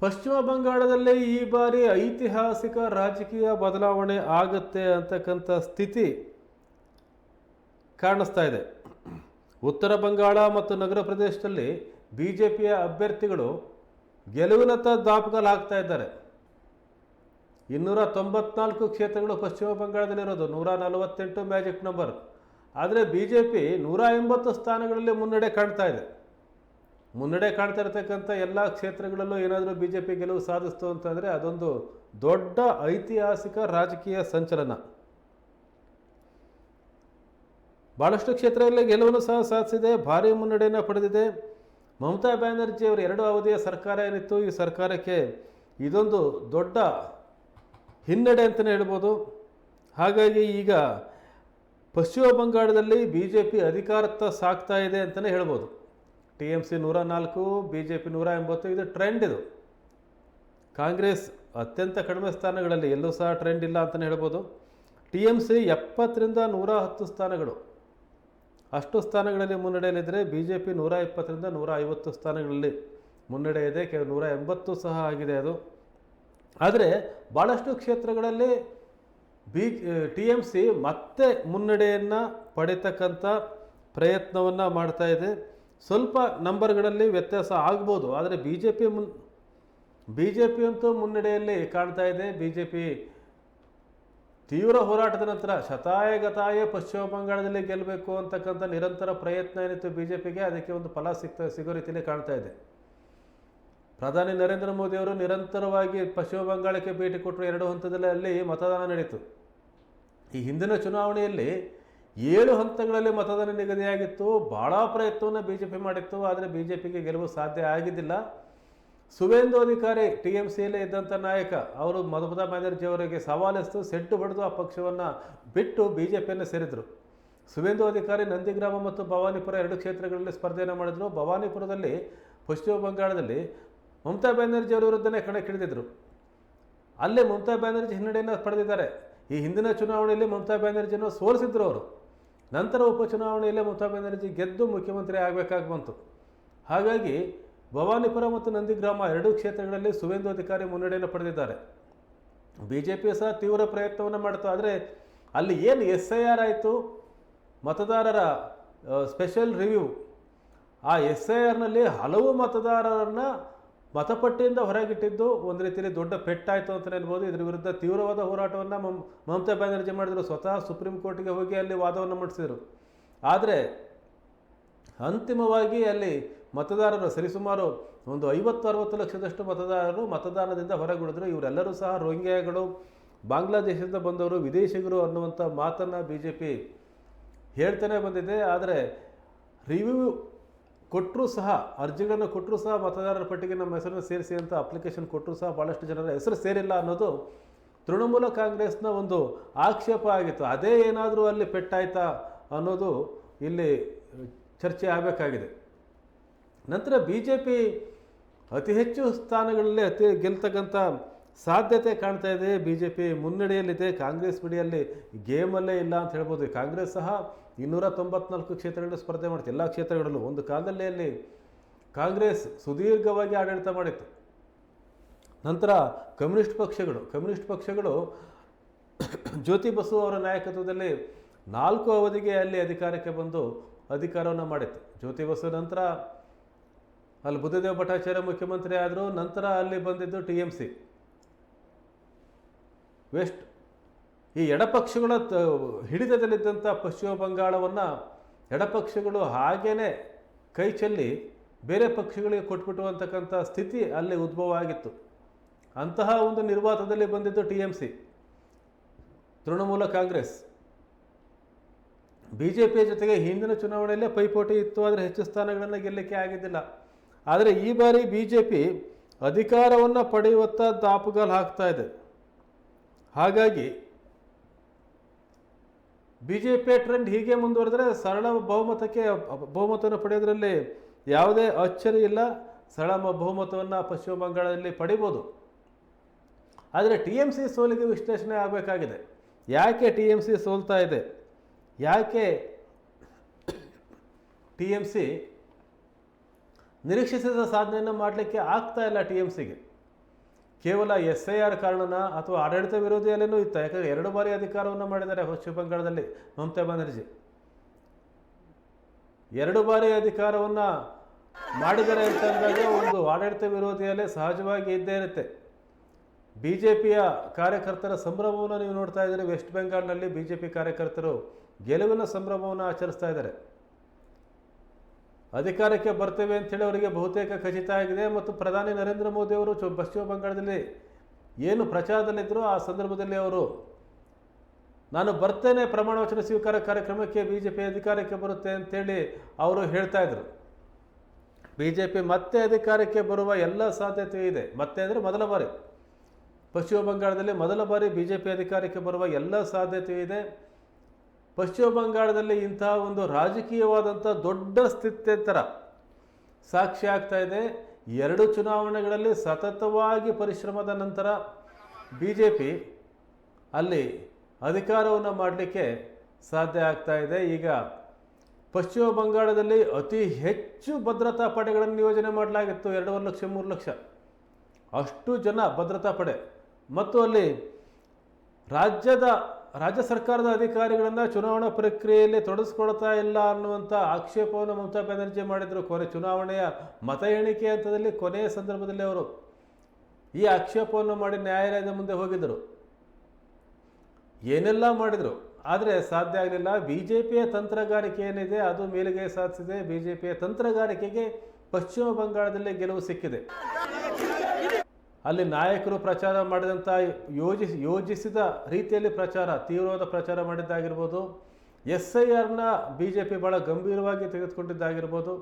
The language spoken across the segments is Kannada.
ಪಶ್ಚಿಮ ಬಂಗಾಳದಲ್ಲಿ ಈ ಬಾರಿ ಐತಿಹಾಸಿಕ ರಾಜಕೀಯ ಬದಲಾವಣೆ ಆಗುತ್ತೆ ಅಂತಕ್ಕಂಥ ಸ್ಥಿತಿ ಕಾಣಿಸ್ತಾ ಇದೆ. ಉತ್ತರ ಬಂಗಾಳ ಮತ್ತು ನಗರ ಪ್ರದೇಶದಲ್ಲಿ ಬಿ ಜೆ ಪಿಯ ಅಭ್ಯರ್ಥಿಗಳು ಗೆಲುವಿನತ್ತ ದಾಪುಗಾಲು ಹಾಕ್ತಾ ಇದ್ದಾರೆ. 294 ಕ್ಷೇತ್ರಗಳು ಪಶ್ಚಿಮ ಬಂಗಾಳದಲ್ಲಿರೋದು, 148 ಮ್ಯಾಜಿಕ್ ನಂಬರ್. ಆದರೆ ಬಿ ಜೆ ಪಿ 180 ಸ್ಥಾನಗಳಲ್ಲಿ ಮುನ್ನಡೆ ಕಾಣ್ತಾ ಇದೆ. ಮುನ್ನಡೆ ಕಾಣ್ತಾ ಇರತಕ್ಕಂಥ ಎಲ್ಲ ಕ್ಷೇತ್ರಗಳಲ್ಲೂ ಏನಾದರೂ ಬಿ ಜೆ ಪಿ ಗೆಲುವು ಸಾಧಿಸ್ತು ಅಂತಂದರೆ ಅದೊಂದು ದೊಡ್ಡ ಐತಿಹಾಸಿಕ ರಾಜಕೀಯ ಸಂಚಲನ. ಭಾಳಷ್ಟು ಕ್ಷೇತ್ರಗಳಲ್ಲಿ ಗೆಲುವನ್ನು ಸಹ ಸಾಧಿಸಿದೆ, ಭಾರೀ ಮುನ್ನಡೆಯನ್ನು ಪಡೆದಿದೆ. ಮಮತಾ ಬ್ಯಾನರ್ಜಿ ಅವರ 2 ಅವಧಿಯ ಸರ್ಕಾರ ಏನಿತ್ತು, ಈ ಸರ್ಕಾರಕ್ಕೆ ಇದೊಂದು ದೊಡ್ಡ ಹಿನ್ನಡೆ ಅಂತಲೇ ಹೇಳ್ಬೋದು. ಹಾಗಾಗಿ ಈಗ ಪಶ್ಚಿಮ ಬಂಗಾಳದಲ್ಲಿ ಬಿ ಜೆ ಪಿ ಅಧಿಕಾರತ್ತ ಸಾಗ್ತಾ ಇದೆ ಅಂತಲೇ ಹೇಳ್ಬೋದು. T M C 104, B J P 180, ಇದು ಟ್ರೆಂಡ್. ಇದು ಕಾಂಗ್ರೆಸ್ ಅತ್ಯಂತ ಕಡಿಮೆ ಸ್ಥಾನಗಳಲ್ಲಿ, ಎಲ್ಲೂ ಸಹ ಟ್ರೆಂಡ್ ಇಲ್ಲ ಅಂತಲೇ ಹೇಳ್ಬೋದು. ಟಿ ಎಮ್ ಸಿ 70ರಿಂದ 110 ಸ್ಥಾನಗಳು, ಅಷ್ಟು ಸ್ಥಾನಗಳಲ್ಲಿ ಮುನ್ನಡೆಯಲ್ಲಿದ್ದರೆ ಬಿ ಜೆ ಪಿ 120ರಿಂದ 150 ಸ್ಥಾನಗಳಲ್ಲಿ ಮುನ್ನಡೆ ಇದೆ, ಕೆಲವು 180 ಸಹ ಆಗಿದೆ ಅದು. ಆದರೆ ಭಾಳಷ್ಟು ಕ್ಷೇತ್ರಗಳಲ್ಲಿ ಟಿ ಎಮ್ ಸಿ ಮತ್ತೆ ಮುನ್ನಡೆಯನ್ನು ಪಡೆಯತಕ್ಕಂಥ ಪ್ರಯತ್ನವನ್ನು ಮಾಡ್ತಾ ಇದೆ. ಸ್ವಲ್ಪ ನಂಬರ್ಗಳಲ್ಲಿ ವ್ಯತ್ಯಾಸ ಆಗ್ಬೋದು, ಆದರೆ ಬಿ ಜೆ ಪಿ ಅಂತೂ ಮುನ್ನಡೆಯಲ್ಲಿ ಕಾಣ್ತಾ ಇದೆ. ಬಿ ಜೆ ಪಿ ತೀವ್ರ ಹೋರಾಟದ ನಂತರ ಶತಾಯಗತಾಯ ಪಶ್ಚಿಮ ಬಂಗಾಳದಲ್ಲಿ ಗೆಲ್ಲಬೇಕು ಅಂತಕ್ಕಂಥ ನಿರಂತರ ಪ್ರಯತ್ನ ಏನಿತ್ತು ಬಿ ಜೆ ಪಿಗೆ, ಅದಕ್ಕೆ ಒಂದು ಫಲ ಸಿಗೋ ರೀತಿಯಲ್ಲಿ ಕಾಣ್ತಾ ಇದೆ. ಪ್ರಧಾನಿ ನರೇಂದ್ರ ಮೋದಿಯವರು ನಿರಂತರವಾಗಿ ಪಶ್ಚಿಮ ಬಂಗಾಳಕ್ಕೆ ಭೇಟಿ ಕೊಟ್ಟರು. 2 ಹಂತದಲ್ಲಿ ಅಲ್ಲಿ ಮತದಾನ ನಡೀತು. ಈ ಹಿಂದಿನ ಚುನಾವಣೆಯಲ್ಲಿ 7 ಹಂತಗಳಲ್ಲಿ ಮತದಾನ ನಿಗದಿಯಾಗಿತ್ತು. ಭಾಳ ಪ್ರಯತ್ನವನ್ನು ಬಿ ಜೆ ಪಿ ಮಾಡಿತ್ತು, ಆದರೆ ಬಿ ಜೆ ಪಿಗೆ ಗೆಲುವು ಸಾಧ್ಯ ಆಗಿದ್ದಿಲ್ಲ. ಸುವೇಂದು ಅಧಿಕಾರಿ ಟಿ ಎಮ್ ಸಿಯಲ್ಲೇ ಇದ್ದಂಥ ನಾಯಕ, ಅವರು ಮಮತಾ ಬ್ಯಾನರ್ಜಿ ಅವರಿಗೆ ಸವಾಲೆಸ್ತು ಸೆಡ್ಡು ಬಡಿದು ಆ ಪಕ್ಷವನ್ನು ಬಿಟ್ಟು ಬಿ ಜೆ ಪಿಯನ್ನು ಸೇರಿದರು. ಸುವೇಂದು ಅಧಿಕಾರಿ ನಂದಿಗ್ರಾಮ ಮತ್ತು ಭವಾನಿಪುರ 2 ಕ್ಷೇತ್ರಗಳಲ್ಲಿ ಸ್ಪರ್ಧೆಯನ್ನು ಮಾಡಿದರು. ಭವಾನಿಪುರದಲ್ಲಿ ಪಶ್ಚಿಮ ಬಂಗಾಳದಲ್ಲಿ ಮಮತಾ ಬ್ಯಾನರ್ಜಿ ಅವರ ವಿರುದ್ಧನೇ ಕಣಕ್ಕಿಳಿದಿದ್ದರು. ಅಲ್ಲೇ ಮಮತಾ ಬ್ಯಾನರ್ಜಿ ಹಿನ್ನಡೆಯನ್ನು ಪಡೆದಿದ್ದಾರೆ. ಈ ಹಿಂದಿನ ಚುನಾವಣೆಯಲ್ಲಿ ಮಮತಾ ಬ್ಯಾನರ್ಜಿಯನ್ನು ಸೋಲಿಸಿದ್ರು ಅವರು. ನಂತರ ಉಪಚುನಾವಣೆಯಲ್ಲೇ ಮಮತಾ ಬ್ಯಾನರ್ಜಿ ಗೆದ್ದು ಮುಖ್ಯಮಂತ್ರಿ ಆಗಬೇಕಾಗಿ ಬಂತು. ಹಾಗಾಗಿ ಭವಾನಿಪುರ ಮತ್ತು ನಂದಿಗ್ರಾಮ 2 ಕ್ಷೇತ್ರಗಳಲ್ಲಿ ಸುವೇಂದು ಅಧಿಕಾರಿ ಮುನ್ನಡೆಯನ್ನು ಪಡೆದಿದ್ದಾರೆ. ಬಿ ಜೆ ಪಿ ಸಹ ತೀವ್ರ ಪ್ರಯತ್ನವನ್ನು ಮಾಡ್ತು. ಆದರೆ ಅಲ್ಲಿ ಏನು SIR ಆಯಿತು, ಮತದಾರರ ಸ್ಪೆಷಲ್ ರಿವ್ಯೂ, ಆ SIRನಲ್ಲಿ ಹಲವು ಮತದಾರರನ್ನು ಮತಪಟ್ಟಿಯಿಂದ ಹೊರಗಿಟ್ಟಿದ್ದು ಒಂದು ರೀತಿಯಲ್ಲಿ ದೊಡ್ಡ ಪೆಟ್ಟಾಯಿತು ಅಂತಲೇ ಹೇಳ್ಬೋದು. ಇದರ ವಿರುದ್ಧ ತೀವ್ರವಾದ ಹೋರಾಟವನ್ನು ಮಮತಾ ಬ್ಯಾನರ್ಜಿ ಮಾಡಿದರು. ಸ್ವತಃ ಸುಪ್ರೀಂ ಕೋರ್ಟ್ಗೆ ಹೋಗಿ ಅಲ್ಲಿ ವಾದವನ್ನು ಮಂಡಿಸಿದರು. ಆದರೆ ಅಂತಿಮವಾಗಿ ಅಲ್ಲಿ ಮತದಾರರು ಸರಿಸುಮಾರು ಒಂದು 50-60 ಲಕ್ಷದಷ್ಟು ಮತದಾರರು ಮತದಾನದಿಂದ ಹೊರಗುಳಿದ್ರು. ಇವರೆಲ್ಲರೂ ಸಹ ರೋಹಿಂಗ್ಯಾಗಳು, ಬಾಂಗ್ಲಾದೇಶದಿಂದ ಬಂದವರು, ವಿದೇಶಿಗರು ಅನ್ನುವಂಥ ಮಾತನ್ನು ಬಿ ಜೆ ಪಿ ಹೇಳ್ತಾನೆ ಬಂದಿದೆ. ಆದರೆ ರಿವ್ಯೂ ಕೊಟ್ಟರೂ ಸಹ, ಅರ್ಜಿಗಳನ್ನು ಕೊಟ್ಟರೂ ಸಹ ಮತದಾರರ ಪಟ್ಟಿಗೆ ನಮ್ಮ ಹೆಸರನ್ನು ಸೇರಿಸಿ ಅಂತ ಅಪ್ಲಿಕೇಶನ್ ಕೊಟ್ಟರೂ ಸಹ ಭಾಳಷ್ಟು ಜನರ ಹೆಸರು ಸೇರಿಲ್ಲ ಅನ್ನೋದು ತೃಣಮೂಲ ಕಾಂಗ್ರೆಸ್ನ ಒಂದು ಆಕ್ಷೇಪ ಆಗಿತ್ತು. ಅದೇ ಏನಾದರೂ ಅಲ್ಲಿ ಪೆಟ್ಟಾಯ್ತಾ ಅನ್ನೋದು ಇಲ್ಲಿ ಚರ್ಚೆ ಆಗಬೇಕಾಗಿದೆ. ನಂತರ ಬಿ ಜೆ ಪಿ ಅತಿ ಹೆಚ್ಚು ಸ್ಥಾನಗಳಲ್ಲಿ ಗೆಲ್ತಕ್ಕಂಥ ಸಾಧ್ಯತೆ ಕಾಣ್ತಾ ಇದೆ. ಬಿ ಜೆ ಪಿ ಮುನ್ನಡೆಯಲ್ಲಿದೆ, ಕಾಂಗ್ರೆಸ್ ಬಿಡಿಯಲ್ಲಿ ಗೇಮಲ್ಲೇ ಇಲ್ಲ ಅಂತ ಹೇಳ್ಬೋದು. ಕಾಂಗ್ರೆಸ್ ಸಹ 294 ಕ್ಷೇತ್ರಗಳಲ್ಲಿ ಸ್ಪರ್ಧೆ ಮಾಡ್ತು, ಎಲ್ಲ ಕ್ಷೇತ್ರಗಳಲ್ಲೂ. ಒಂದು ಕಾಲದಲ್ಲಿ ಅಲ್ಲಿ ಕಾಂಗ್ರೆಸ್ ಸುದೀರ್ಘವಾಗಿ ಆಡಳಿತ ಮಾಡಿತ್ತು. ನಂತರ ಕಮ್ಯುನಿಸ್ಟ್ ಪಕ್ಷಗಳು ಜ್ಯೋತಿ ಬಸು ಅವರ ನಾಯಕತ್ವದಲ್ಲಿ 4 ಅವಧಿಗೆ ಅಲ್ಲಿ ಅಧಿಕಾರಕ್ಕೆ ಬಂದು ಅಧಿಕಾರವನ್ನು ಮಾಡಿತ್ತು. ಜ್ಯೋತಿ ಬಸು ನಂತರ ಅಲ್ಲಿ ಬುದ್ಧದೇವ ಭಟ್ಟಾಚಾರ್ಯ ಮುಖ್ಯಮಂತ್ರಿ ಆದರು. ನಂತರ ಅಲ್ಲಿ ಬಂದಿದ್ದು ಟಿ ಎಮ್ ಸಿ ವೆಸ್ಟ್. ಈ ಎಡಪಕ್ಷಗಳ ಹಿಡಿತದಲ್ಲಿದ್ದಂಥ ಪಶ್ಚಿಮ ಬಂಗಾಳವನ್ನು ಎಡಪಕ್ಷಗಳು ಹಾಗೇ ಕೈ ಚೆಲ್ಲಿ ಬೇರೆ ಪಕ್ಷಗಳಿಗೆ ಕೊಟ್ಬಿಟ್ಟು ಅಂತಕ್ಕಂಥ ಸ್ಥಿತಿ ಅಲ್ಲಿ ಉದ್ಭವ ಆಗಿತ್ತು. ಅಂತಹ ಒಂದು ನಿರ್ವಾತದಲ್ಲಿ ಬಂದಿದ್ದು T M C. Trinamool Congress B J ಪಿಯ ಜೊತೆಗೆ ಹಿಂದಿನ ಚುನಾವಣೆಯಲ್ಲೇ ಪೈಪೋಟಿ ಇತ್ತು, ಆದರೆ ಹೆಚ್ಚು ಸ್ಥಾನಗಳನ್ನು ಗೆಲ್ಲಕ್ಕೆ ಆಗಿದ್ದಿಲ್ಲ. ಆದರೆ ಈ ಬಾರಿ ಬಿ ಜೆ ಪಿ ಅಧಿಕಾರವನ್ನು ಪಡೆಯುವತ್ತ ದಾಪುಗಾಲು ಹಾಕ್ತಾ ಇದೆ. ಹಾಗಾಗಿ ಬಿ ಜೆ ಪಿಯ ಟ್ರೆಂಡ್ ಹೀಗೆ ಮುಂದುವರೆದರೆ ಸರಳ ಬಹುಮತವನ್ನು ಪಡೆಯೋದ್ರಲ್ಲಿ ಯಾವುದೇ ಅಚ್ಚರಿ ಇಲ್ಲ. ಸರಳ ಬಹುಮತವನ್ನು ಪಶ್ಚಿಮ ಬಂಗಾಳದಲ್ಲಿ ಪಡಿಬೋದು. ಆದರೆ ಟಿ ಎಮ್ ಸಿ ಸೋಲಿಗೆ ವಿಶ್ಲೇಷಣೆ ಆಗಬೇಕಾಗಿದೆ. ಯಾಕೆ ಟಿ ಎಮ್ ಸಿ ಸೋಲ್ತಾ ಇದೆ, ಯಾಕೆ ಟಿ ಎಮ್ ಸಿ ನಿರೀಕ್ಷಿಸಿದ ಸಾಧನೆಯನ್ನು ಮಾಡಲಿಕ್ಕೆ ಆಗ್ತಾ ಇಲ್ಲ ಟಿ ಎಮ್ ಸಿಗೆ? ಕೇವಲ SIR ಕಾರಣನ ಅಥವಾ ಆಡಳಿತ ವಿರೋಧಿ ಅಲ್ಲೇನೂ ಇತ್ತು. ಯಾಕಂದರೆ 2 ಬಾರಿ ಅಧಿಕಾರವನ್ನು ಮಾಡಿದ್ದಾರೆ ಪಶ್ಚಿಮ ಬಂಗಾಳದಲ್ಲಿ ಮಮತಾ ಬ್ಯಾನರ್ಜಿ. 2 ಬಾರಿ ಅಧಿಕಾರವನ್ನು ಮಾಡಿದ್ದಾರೆ ಅಂತಂದಾಗ ಒಂದು ಆಡಳಿತ ವಿರೋಧಿಯಲ್ಲೇ ಸಹಜವಾಗಿ ಇದ್ದೇ ಇರುತ್ತೆ. BJPಯ ಕಾರ್ಯಕರ್ತರ ಸಂಭ್ರಮವನ್ನು ನೀವು ನೋಡ್ತಾ ಇದ್ದೀರಿ. ವೆಸ್ಟ್ ಬೆಂಗಾಲ್ನಲ್ಲಿ BJP ಕಾರ್ಯಕರ್ತರು ಗೆಲುವಿನ ಸಂಭ್ರಮವನ್ನು ಆಚರಿಸ್ತಾ ಇದ್ದಾರೆ. ಅಧಿಕಾರಕ್ಕೆ ಬರ್ತೇವೆ ಅಂಥೇಳಿ ಅವರಿಗೆ ಬಹುತೇಕ ಖಚಿತ ಆಗಿದೆ. ಮತ್ತು ಪ್ರಧಾನಿ ನರೇಂದ್ರ ಮೋದಿ ಅವರು ಪಶ್ಚಿಮ ಬಂಗಾಳದಲ್ಲಿ ಏನು ಪ್ರಚಾರದಲ್ಲಿದ್ದರು ಆ ಸಂದರ್ಭದಲ್ಲಿ ಅವರು ನಾನು ಬರ್ತೇನೆ ಪ್ರಮಾಣ ವಚನ ಸ್ವೀಕಾರ ಕಾರ್ಯಕ್ರಮಕ್ಕೆ, BJP ಅಧಿಕಾರಕ್ಕೆ ಬರುತ್ತೆ ಅಂತೇಳಿ ಅವರು ಹೇಳ್ತಾ ಇದ್ರು. BJP ಮತ್ತೆ ಅಧಿಕಾರಕ್ಕೆ ಬರುವ ಎಲ್ಲ ಸಾಧ್ಯತೆ ಇದೆ. ಮತ್ತೆ ಅಂದರೆ ಮೊದಲ ಬಾರಿ ಪಶ್ಚಿಮ ಬಂಗಾಳದಲ್ಲಿ ಮೊದಲ ಬಾರಿ BJP ಅಧಿಕಾರಕ್ಕೆ ಬರುವ ಎಲ್ಲ ಸಾಧ್ಯತೆ ಇದೆ. ಪಶ್ಚಿಮ ಬಂಗಾಳದಲ್ಲಿ ಇಂತಹ ಒಂದು ರಾಜಕೀಯವಾದಂಥ ದೊಡ್ಡ ಸ್ಥಿತ್ಯಂತರ ಸಾಕ್ಷಿ ಆಗ್ತಾ ಇದೆ. 2 ಚುನಾವಣೆಗಳಲ್ಲಿ ಸತತವಾಗಿ ಪರಿಶ್ರಮದ ನಂತರ BJP ಅಲ್ಲಿ ಅಧಿಕಾರವನ್ನು ಮಾಡಲಿಕ್ಕೆ ಸಾಧ್ಯ ಆಗ್ತಾ ಇದೆ. ಈಗ ಪಶ್ಚಿಮ ಬಂಗಾಳದಲ್ಲಿ ಅತಿ ಹೆಚ್ಚು ಭದ್ರತಾ ಪಡೆಗಳನ್ನು ನಿಯೋಜನೆ ಮಾಡಲಾಗಿತ್ತು. 2.5 ಲಕ್ಷ 3 ಲಕ್ಷ ಅಷ್ಟು ಜನ ಭದ್ರತಾ ಪಡೆ. ಮತ್ತು ಅಲ್ಲಿ ರಾಜ್ಯ ಸರ್ಕಾರದ ಅಧಿಕಾರಿಗಳನ್ನು ಚುನಾವಣಾ ಪ್ರಕ್ರಿಯೆಯಲ್ಲಿ ತೊಡಗಿಸ್ಕೊಳ್ತಾ ಇಲ್ಲ ಅನ್ನುವಂಥ ಆಕ್ಷೇಪವನ್ನು ಮಮತಾ ಬ್ಯಾನರ್ಜಿ ಮಾಡಿದರು. ಚುನಾವಣೆಯ ಮತ ಎಣಿಕೆ ಹಂತದಲ್ಲಿ ಕೊನೆಯ ಸಂದರ್ಭದಲ್ಲಿ ಅವರು ಈ ಆಕ್ಷೇಪವನ್ನು ಮಾಡಿ ನ್ಯಾಯಾಲಯದ ಮುಂದೆ ಹೋಗಿದ್ದರು. ಏನೆಲ್ಲ ಮಾಡಿದರು, ಆದರೆ ಸಾಧ್ಯ ಆಗಲಿಲ್ಲ. BJPಯ ತಂತ್ರಗಾರಿಕೆ ಏನಿದೆ ಅದು ಮೇಲುಗೈ ಸಾಧಿಸಿದೆ. BJPಯ ತಂತ್ರಗಾರಿಕೆಗೆ ಪಶ್ಚಿಮ ಬಂಗಾಳದಲ್ಲಿ ಗೆಲುವು ಸಿಕ್ಕಿದೆ. ಅಲ್ಲಿ ನಾಯಕರು ಪ್ರಚಾರ ಮಾಡಿದಂಥ ಯೋಜಿಸಿದ ರೀತಿಯಲ್ಲಿ ತೀವ್ರವಾದ ಪ್ರಚಾರ ಮಾಡಿದ್ದಾಗಿರ್ಬೋದು. SIRನ BJP ಭಾಳ ಗಂಭೀರವಾಗಿ ತೆಗೆದುಕೊಂಡಿದ್ದಾಗಿರ್ಬೋದು.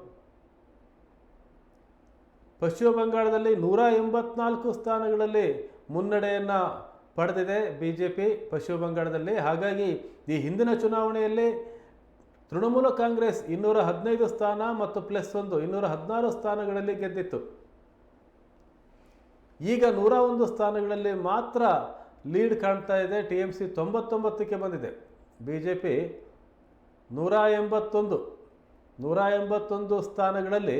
ಪಶ್ಚಿಮ ಬಂಗಾಳದಲ್ಲಿ 184 ಸ್ಥಾನಗಳಲ್ಲಿ ಮುನ್ನಡೆಯನ್ನು ಪಡೆದಿದೆ BJP ಪಶ್ಚಿಮ ಬಂಗಾಳದಲ್ಲಿ. ಹಾಗಾಗಿ ಈ ಹಿಂದಿನ ಚುನಾವಣೆಯಲ್ಲಿ ತೃಣಮೂಲ ಕಾಂಗ್ರೆಸ್ 215 ಸ್ಥಾನ ಮತ್ತು +1 216 ಸ್ಥಾನಗಳಲ್ಲಿ ಗೆದ್ದಿತ್ತು. ಈಗ 101 ಸ್ಥಾನಗಳಲ್ಲಿ ಮಾತ್ರ ಲೀಡ್ ಕಾಣ್ತಾ ಇದೆ. TMC 99ಕ್ಕೆ ಬಂದಿದೆ. BJP 181 ಸ್ಥಾನಗಳಲ್ಲಿ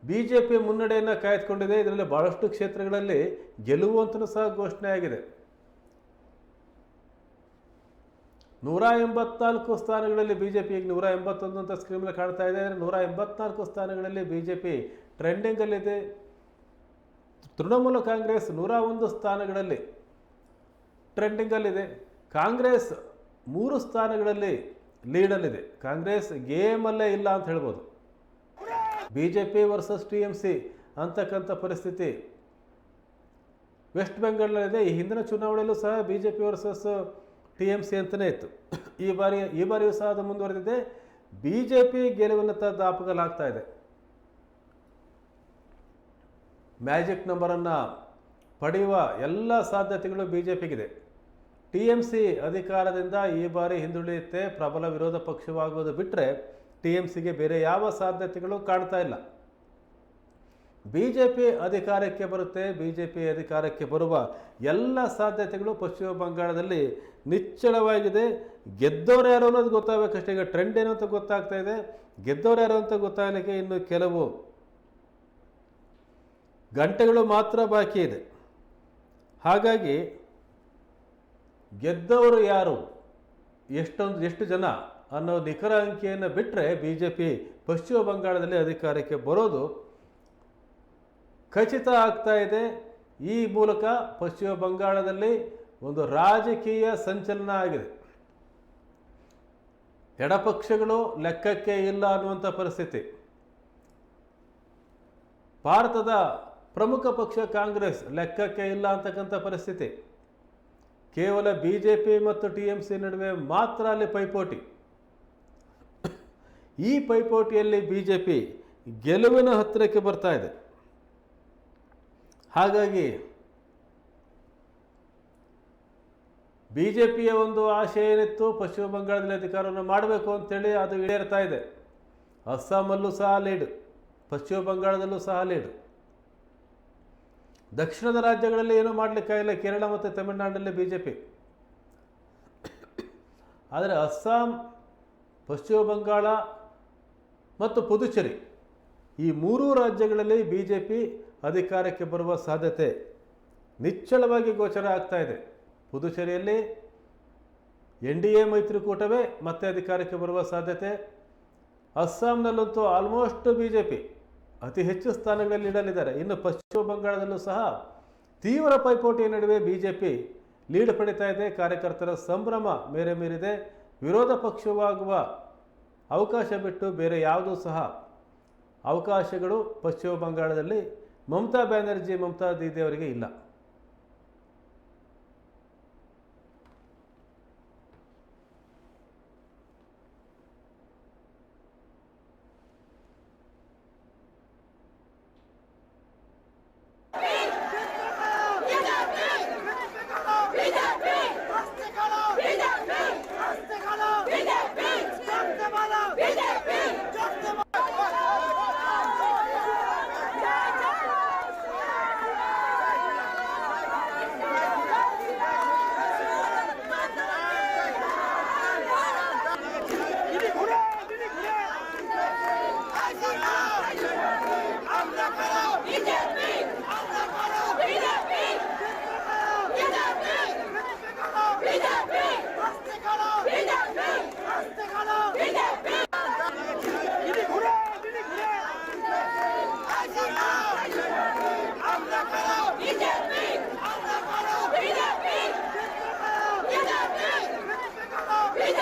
BJP ಮುನ್ನಡೆಯನ್ನು ಕಾಯ್ದುಕೊಂಡಿದೆ. ಇದರಲ್ಲಿ ಭಾಳಷ್ಟು ಕ್ಷೇತ್ರಗಳಲ್ಲಿ ಗೆಲುವು ಅಂತಲೂ ಸಹ ಘೋಷಣೆ ಆಗಿದೆ. 184 ಸ್ಥಾನಗಳಲ್ಲಿ BJP ಈಗ 181 ಅಂತ ಸ್ಕ್ರೀನಲ್ಲಿ ಕಾಣ್ತಾ ಇದೆ. 184 ಸ್ಥಾನಗಳಲ್ಲಿ BJP ಟ್ರೆಂಡಿಂಗಲ್ಲಿದೆ. ತೃಣಮೂಲ ಕಾಂಗ್ರೆಸ್ 101 ಸ್ಥಾನಗಳಲ್ಲಿ ಟ್ರೆಂಡಿಂಗಲ್ಲಿದೆ. ಕಾಂಗ್ರೆಸ್ 3 ಸ್ಥಾನಗಳಲ್ಲಿ ಲೀಡಲ್ಲಿದೆ. ಕಾಂಗ್ರೆಸ್ ಗೇಮಲ್ಲೇ ಇಲ್ಲ ಅಂತ ಹೇಳ್ಬೋದು. BJP ವರ್ಸಸ್ TMC ಅಂತಕ್ಕಂಥ ಪರಿಸ್ಥಿತಿ ವೆಸ್ಟ್ ಬೆಂಗಾಲ್ನಲ್ಲಿದೆ. ಈ ಹಿಂದಿನ ಚುನಾವಣೆಯಲ್ಲೂ ಸಹ BJP ವರ್ಸಸ್ TMC ಅಂತಲೇ ಇತ್ತು. ಈ ಬಾರಿಯೂ ಸಹ ಅದು ಮುಂದುವರೆದಿದೆ. BJP ಗೆಲುವಿನತ್ತ ದಾಪುಗಾಲಾಗ್ತಾ ಇದೆ. ಮ್ಯಾಜಿಕ್ ನಂಬರನ್ನು ಪಡೆಯುವ ಎಲ್ಲ ಸಾಧ್ಯತೆಗಳು BJPಗಿದೆ. TMC ಅಧಿಕಾರದಿಂದ ಈ ಬಾರಿ ಹಿಂದುಳಿಯುತ್ತೆ. ಪ್ರಬಲ ವಿರೋಧ ಪಕ್ಷವಾಗುವುದು ಬಿಟ್ಟರೆ TMCಗೆ ಬೇರೆ ಯಾವ ಸಾಧ್ಯತೆಗಳು ಕಾಣ್ತಾ ಇಲ್ಲ. BJP ಅಧಿಕಾರಕ್ಕೆ ಬರುತ್ತೆ. BJP ಅಧಿಕಾರಕ್ಕೆ ಬರುವ ಎಲ್ಲ ಸಾಧ್ಯತೆಗಳು ಪಶ್ಚಿಮ ಬಂಗಾಳದಲ್ಲಿ ನಿಚ್ಚಳವಾಗಿದೆ. ಗೆದ್ದವರು ಯಾರು ಅನ್ನೋದು ಗೊತ್ತಾಗಬೇಕಷ್ಟೇ. ಈಗ ಟ್ರೆಂಡ್ ಏನು ಅಂತ ಗೊತ್ತಾಗ್ತಾ ಇದೆ. ಗೆದ್ದವರು ಯಾರು ಅಂತ ಗೊತ್ತಾಗಲಿಕ್ಕೆ ಇನ್ನು ಕೆಲವು ಗಂಟೆಗಳು ಮಾತ್ರ ಬಾಕಿ ಇದೆ. ಹಾಗಾಗಿ ಗೆದ್ದವರು ಯಾರು, ಎಷ್ಟು ಜನ ಅನ್ನೋ ನಿಖರ ಅಂಕಿಯನ್ನು ಬಿಟ್ಟರೆ BJP ಪಶ್ಚಿಮ ಬಂಗಾಳದಲ್ಲಿ ಅಧಿಕಾರಕ್ಕೆ ಬರೋದು ಖಚಿತ ಆಗ್ತಾ ಇದೆ. ಈ ಮೂಲಕ ಪಶ್ಚಿಮ ಬಂಗಾಳದಲ್ಲಿ ಒಂದು ರಾಜಕೀಯ ಸಂಚಲನ ಆಗಿದೆ. ಎಡಪಕ್ಷಗಳು ಲೆಕ್ಕಕ್ಕೆ ಇಲ್ಲ ಅನ್ನುವಂಥ ಪರಿಸ್ಥಿತಿ. ಭಾರತದ ಪ್ರಮುಖ ಪಕ್ಷ ಕಾಂಗ್ರೆಸ್ ಲೆಕ್ಕಕ್ಕೆ ಇಲ್ಲ ಅಂತಕ್ಕಂಥ ಪರಿಸ್ಥಿತಿ. ಕೇವಲ BJP ಮತ್ತು TMC ನಡುವೆ ಮಾತ್ರ ಅಲ್ಲಿ ಪೈಪೋಟಿ. ಈ ಪೈಪೋಟಿಯಲ್ಲಿ BJP ಗೆಲುವಿನ ಹತ್ತಿರಕ್ಕೆ ಬರ್ತಾ ಇದೆ. ಹಾಗಾಗಿ BJPಯ ಒಂದು ಆಶೆ ಏನಿತ್ತು, ಪಶ್ಚಿಮ ಬಂಗಾಳದಲ್ಲಿ ಅಧಿಕಾರವನ್ನು ಮಾಡಬೇಕು ಅಂತೇಳಿ ಅದು ಈಡೇರ್ತಾ ಇದೆ. ಅಸ್ಸಾಮಲ್ಲೂ ಸಹ ಲೀಡ್, ಪಶ್ಚಿಮ ಬಂಗಾಳದಲ್ಲೂ ಸಹ ಲೀಡ್. ದಕ್ಷಿಣದ ರಾಜ್ಯಗಳಲ್ಲಿ ಏನೂ ಮಾಡಲಿಕ್ಕಾಗಿಲ್ಲ. ಕೇರಳ ಮತ್ತು ತಮಿಳುನಾಡಿನಲ್ಲಿ BJP. ಆದರೆ ಅಸ್ಸಾಂ, ಪಶ್ಚಿಮ ಬಂಗಾಳ ಮತ್ತು ಪುದುಚೇರಿ ಈ 3 ರಾಜ್ಯಗಳಲ್ಲಿ BJP ಅಧಿಕಾರಕ್ಕೆ ಬರುವ ಸಾಧ್ಯತೆ ನಿಚ್ಚಳವಾಗಿ ಗೋಚರ ಆಗ್ತಾ ಇದೆ. ಪುದುಚೇರಿಯಲ್ಲಿ NDA ಮೈತ್ರಿಕೂಟವೇ ಮತ್ತೆ ಅಧಿಕಾರಕ್ಕೆ ಬರುವ ಸಾಧ್ಯತೆ. ಅಸ್ಸಾಂನಲ್ಲಂತೂ ಆಲ್ಮೋಸ್ಟ್ BJP ಅತಿ ಹೆಚ್ಚು ಸ್ಥಾನಗಳಲ್ಲಿ ಇಡಲಿದ್ದಾರೆ. ಇನ್ನು ಪಶ್ಚಿಮ ಬಂಗಾಳದಲ್ಲೂ ಸಹ ತೀವ್ರ ಪೈಪೋಟಿಯ ನಡುವೆ BJP ಲೀಡ್ ಪಡಿತಾ ಇದೆ. ಕಾರ್ಯಕರ್ತರ ಸಂಭ್ರಮ ಮೇರೆ ಮೀರಿದೆ. ವಿರೋಧ ಪಕ್ಷವಾಗುವ ಅವಕಾಶ ಬಿಟ್ಟು ಬೇರೆ ಯಾವುದೂ ಸಹ ಅವಕಾಶಗಳು ಪಶ್ಚಿಮ ಬಂಗಾಳದಲ್ಲಿ ಮಮತಾ ಬ್ಯಾನರ್ಜಿ, ಮಮತಾ ದೀದಿ ಅವರಿಗೆ ಇಲ್ಲ.